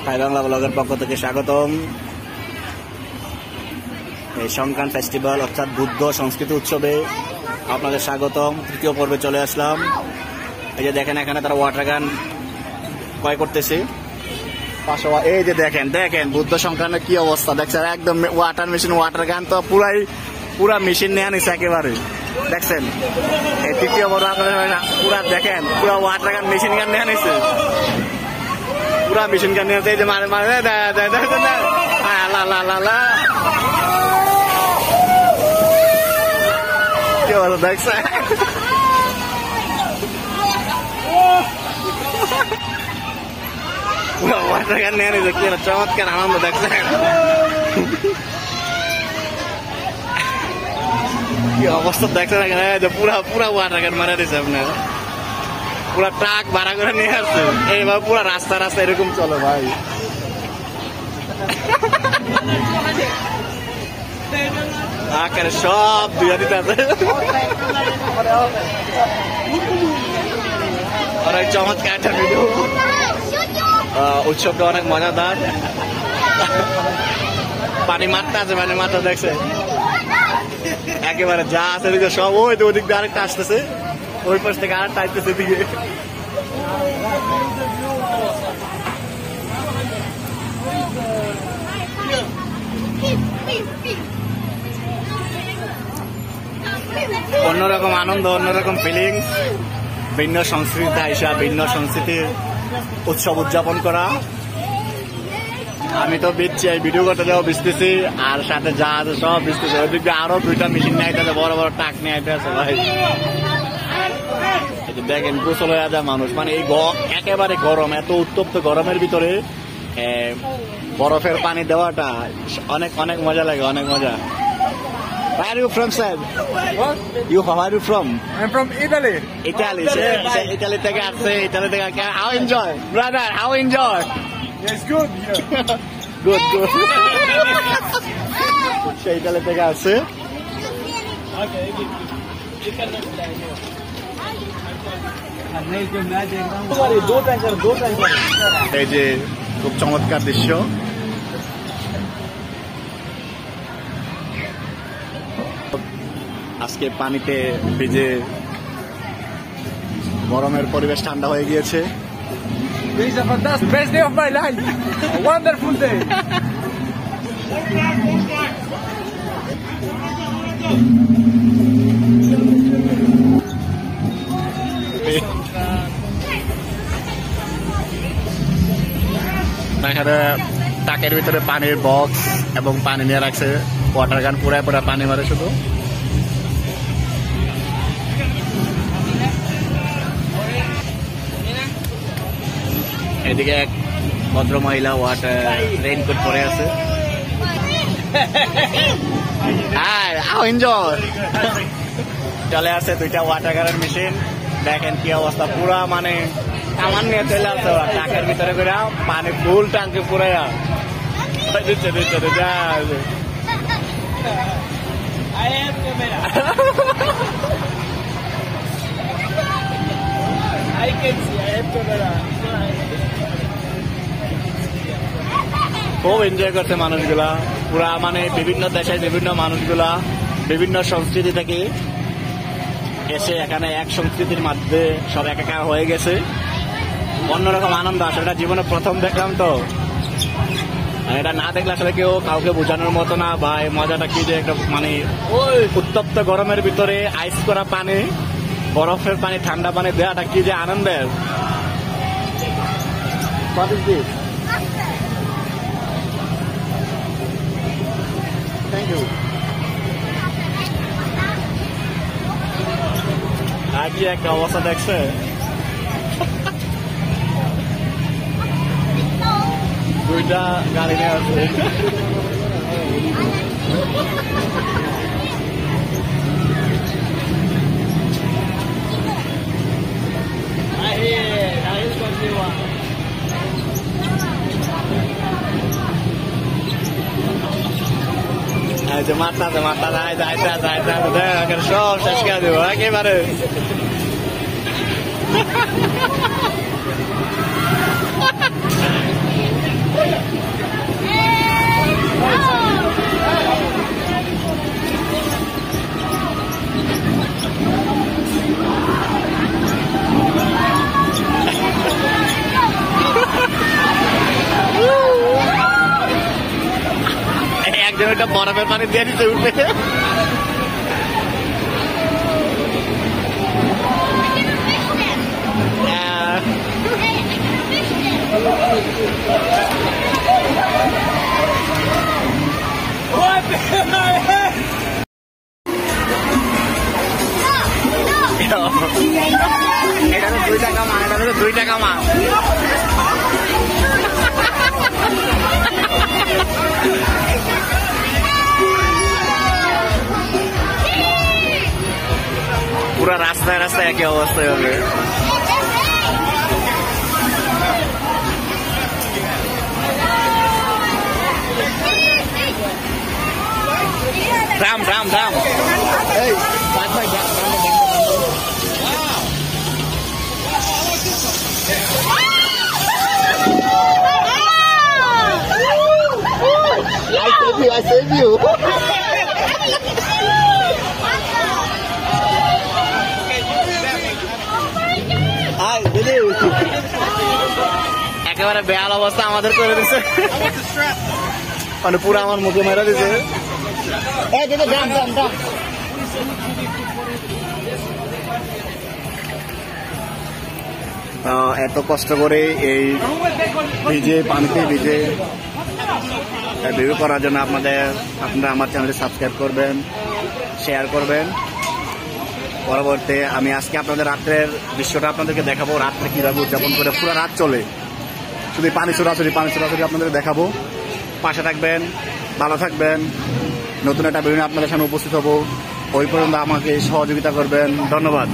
High Bangla ব্লগের পক্ষ থেকে স্বাগতম। এই সংক্রান্ত ফেস্টিভ্যাল অর্থাৎ বুদ্ধ সংস্কৃতি উৎসবে আপনাদের স্বাগতম। তৃতীয় পর্বে চলে আসলাম। এই যে দেখেন এখানে তারা ওয়াটার গান ক্রয় করতেছে। এই যে দেখেন দেখেন বুদ্ধ সংক্রান্তের কি অবস্থা দেখছেন, একদম ওয়াটার মেশিন ওয়াটার গান তো পুরা মেশিন নেওয়া নিচ্ছে একেবারে। দেখছেন এই তৃতীয় পর্ব আপনাদের পুরা দেখেন পুরা ওয়াটার গান মেশিন গান নেওয়া নিচ্ছে, পুরা মেশিন গান নিয়ে এই যে মারে মারে কি অবস্থা দেখছেন। ওয়াটার গান নিয়ে নিচ্ছে, কি চমৎকার আনন্দ দেখছেন। কি অবস্থা দেখছেন এখানে, পুরা ওয়াটার গান মারা দিচ্ছে আপনার, পুরা ট্রাক ভাড়া করে নিয়ে আসছে। এইবার পুরা রাস্তা রাস্তা এরকম চলো ভাই। আকারে সব দুইয়া দিতে আছে। অনেক চমৎকার একটা ভিডিও। উৎসবটা অনেক মজাদার। পানি মারতে আছে, পানি মারতে দেখছে একেবারে যা আছে সব। ওই তো ওদিক দিয়ে আরেকটা আসতেছে, ওই পাশ থেকে আরেকটা আসতেছে দিকে। অন্যরকম আনন্দ, অন্যরকম ফিলিংস, ভিন্ন সংস্কৃতি আইসা ভিন্ন সংস্কৃতির উৎসব উদযাপন করা। আমি তো বিচ্ছি, এই ভিডিও করতে যাবো বিচতেছি, আর সাথে যা আছে সব বিচতেছি। ওই দিক দিয়ে আরো দুইটা মেশিন নিয়ে আইতে, বড় বড় টাক নিয়ে আইতে আছে ভাই। দেখেন গোসল হয়ে যায় মানুষ, মানে এই একেবারে গরম, এত উত্তপ্ত গরমের ভিতরে বরফের পানি দেওয়াটা অনেক অনেক মজা লাগে, অনেক মজা। Where are you from, sir? What? Where are you from? I'm from Italy. Italy, Italy থেকে আসছে, Italy থেকে। How enjoy, brother? How enjoy? Yes, good. Yeah. Good. Say Italy থেকে আসছে। এই যে খুব চমৎকার দৃশ্য। আজকে পানিতে ভিজে গরমের পরিবেশ ঠান্ডা হয়ে গিয়েছে। This is a fantastic best day of my life. A wonderful day. এখানে টাকের ভিতরে পানির বক্স এবং পানি নিয়ে রাখছে। ওয়াটার গান পুরায় পুরা পানি মারে শুধু। এদিকে এক ভদ্র মহিলা রেইনকোট পরে আছে। চলে আসছে দুইটা ওয়াটার গানের মেশিন। দেখেন কি অবস্থা, পুরা মানে কামান নিয়ে চলে আসছে টাকের ভিতরে করে পানি ফুল টাঙ্কি পুরাইয়া দিচ্ছে। খুব এনজয় করছে মানুষগুলা, পুরা মানে বিভিন্ন দেশের বিভিন্ন মানুষগুলা বিভিন্ন সংস্কৃতি থেকে এসে এখানে এক সংস্কৃতির মধ্যে সব একাকার হয়ে গেছে। অন্যরকম আনন্দ আসলে, এটা জীবনে প্রথম দেখলাম তো, এটা না দেখলে আসলে কেউ কাউকে বোঝানোর মতো না। বা এই মজাটা কি যে একটা মানে উত্তপ্ত গরমের ভিতরে আইস করা পানি, বরফের পানি, ঠান্ডা পানি দেওয়াটা কি যে আনন্দের। What is this? Thank you. আর কি একটা অবস্থা দেখছে। দুইটা গাড়ি নিয়ে আসছে। এই যে মারতাছে সব শেষ করে দেবো একেবারে। একটা বরফের পানি দিয়ে দিতে উঠবে। এটা তো 2 টাকা মা, এটা তো 2 টাকা মা। পুরা রাস্তায় রাস্তায় একই অবস্থায় হবে। দাম এই I save you. একেবারে বেহাল অবস্থা আমাদের করে দিচ্ছে, মানে পুরো আমার মুখে মেরে দিচ্ছে। এত কষ্ট করে এই পানিতে ভিজে ভিডিও করার জন্য আপনারা আমার চ্যানেলটি সাবস্ক্রাইব করবেন, শেয়ার করবেন। পরবর্তী আমি আজকে আপনাদের রাত্রের দৃশ্যটা আপনাদেরকে দেখাবো, রাত্রে কীভাবে উদযাপন করে পুরো রাত চলে, শুধু পানি ছোড়াছড়ি আপনাদের দেখাবো। পাশে থাকবেন, ভালো থাকবেন। নতুন একটা ভিডিও আপনাদের সামনে উপস্থিত হবো। ওই পর্যন্ত আমাকে সহযোগিতা করবেন। ধন্যবাদ।